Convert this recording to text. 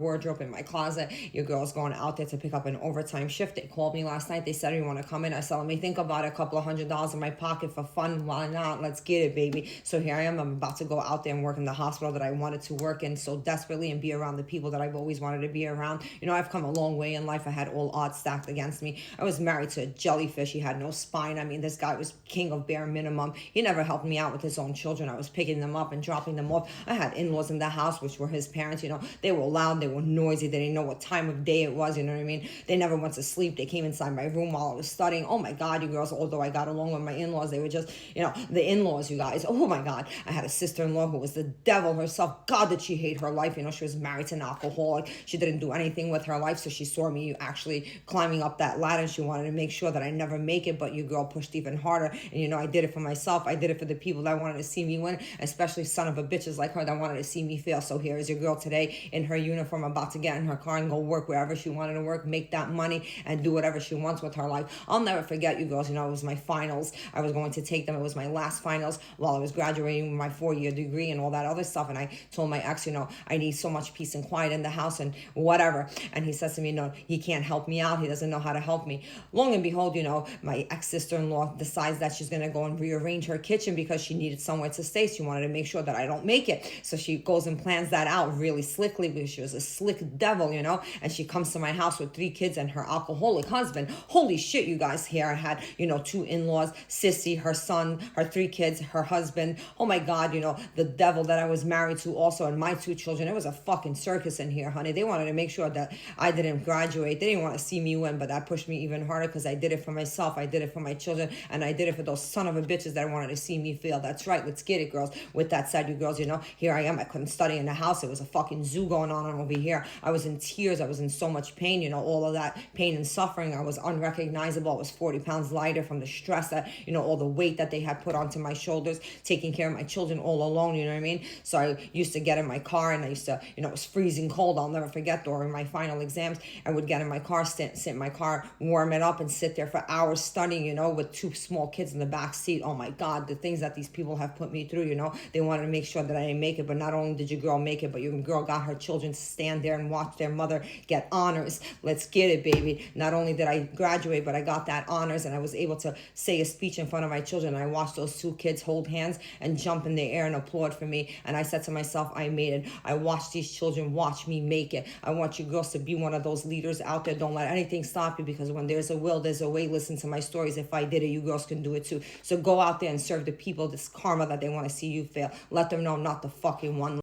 wardrobe in my closet. Your girl's going out there to pick up an overtime shift. They called me last night. They said, you want to come in? I said, let me think about it. A couple of $100 in my pocket for fun. Why not? Let's get it, baby. So here I am. I'm about to go out there and work in the hospital that I wanted to work in so desperately and be around the people that I've always wanted to be around. You know, I've come a long way in life. I had all odds stacked against me. I was married to a jellyfish. He had no spine. I mean, this guy was king of bare minimum. He never helped me out with his own children. I was picking them up and dropping them off. I had in-laws in the house, which were his parents. You know, they were loud. They were noisy. They didn't know what time of day it was. You know what I mean? They never went to sleep. They came inside my room while I was studying. Oh my God, you girls, although I got along with my in-laws, they were just, you know, the in-laws, you guys. Oh my God. I had a sister-in-law who was the devil herself. God, did she hate her life. You know, she was married to an alcoholic. She didn't do anything with her life. So she saw me actually climbing up that ladder. She wanted to make sure that I never make it. But your girl pushed even harder. And, you know, I did it for myself. I did it for the people that wanted to see me win, especially son of a bitches like her that wanted to see me fail. So here is your girl today in her uniform, about to get in her car and go work wherever she wanted to work, make that money, and do whatever she wants with her life. I'll never forget, you girls. You know, it was my finals. I was going to take them. It was my last finals while I was graduating with my 4-year degree and all that other stuff. And I told my ex, you know, I need so much peace and quiet in the house and whatever. And he says to me, no, he can't help me out. He doesn't know how to help me. Long and behold, you know, my ex-sister-in-law decides that she's going to go and rearrange her kitchen because she needed somewhere to stay. She wanted to make sure that I don't make it. So she goes and plans that out really slickly because she was a slick devil, you know, and she comes to my house with 3 kids and her alcoholic husband. Holy shit, you guys. Here I had, you know, 2 in-laws, Sissy, her son, her 3 kids, her husband. Oh my God, you know, the devil that I was married to also, and my 2 children. It was a fucking circus in here, honey. They wanted to make sure that I didn't graduate. They didn't want to see me win, but that pushed me even harder because I did it for myself. I did it for my children, and I did it for those son of a bitches that wanted to see me fail. That's right. Let's get it, girls. With that said, you girls, you know, here I am. I couldn't study in the house. It was a fucking zoo going on over here. I was in tears. I was in so much pain, you know, all of that pain and suffering. I was unrecognizable. I was 40 pounds lighter from the stress that, you know, all the weight that they had put onto my shoulders, taking care of my children all alone, you know what I mean? So I used to get in my car and I used to, you know, it was freezing cold. I'll never forget during my final exams, I would get in my car, sit in my car, warm it up and sit there for hours studying, you know, with 2 small kids in the back seat. Oh my God, the things that these people have put me through, you know, they wanted to make sure that I didn't make it. But not only did your girl make it, but your girl got her children to stand there and watch their mother get honors. Let's get it, baby. Not only did I graduate, but I got that honors and I was able to say a speech in front of my children. I watched those 2 kids hold hands and jump in the air and applaud for me. And I said to myself, I made it. I watched these children watch me make it. I want you girls to be one of those leaders out there. Don't let anything stop you, because when there's a will, there's a way. Listen to my stories. If I did it, you girls can do it too. So go out there and serve the people this karma that they want to see you fail. Let them know I'm not the fucking one.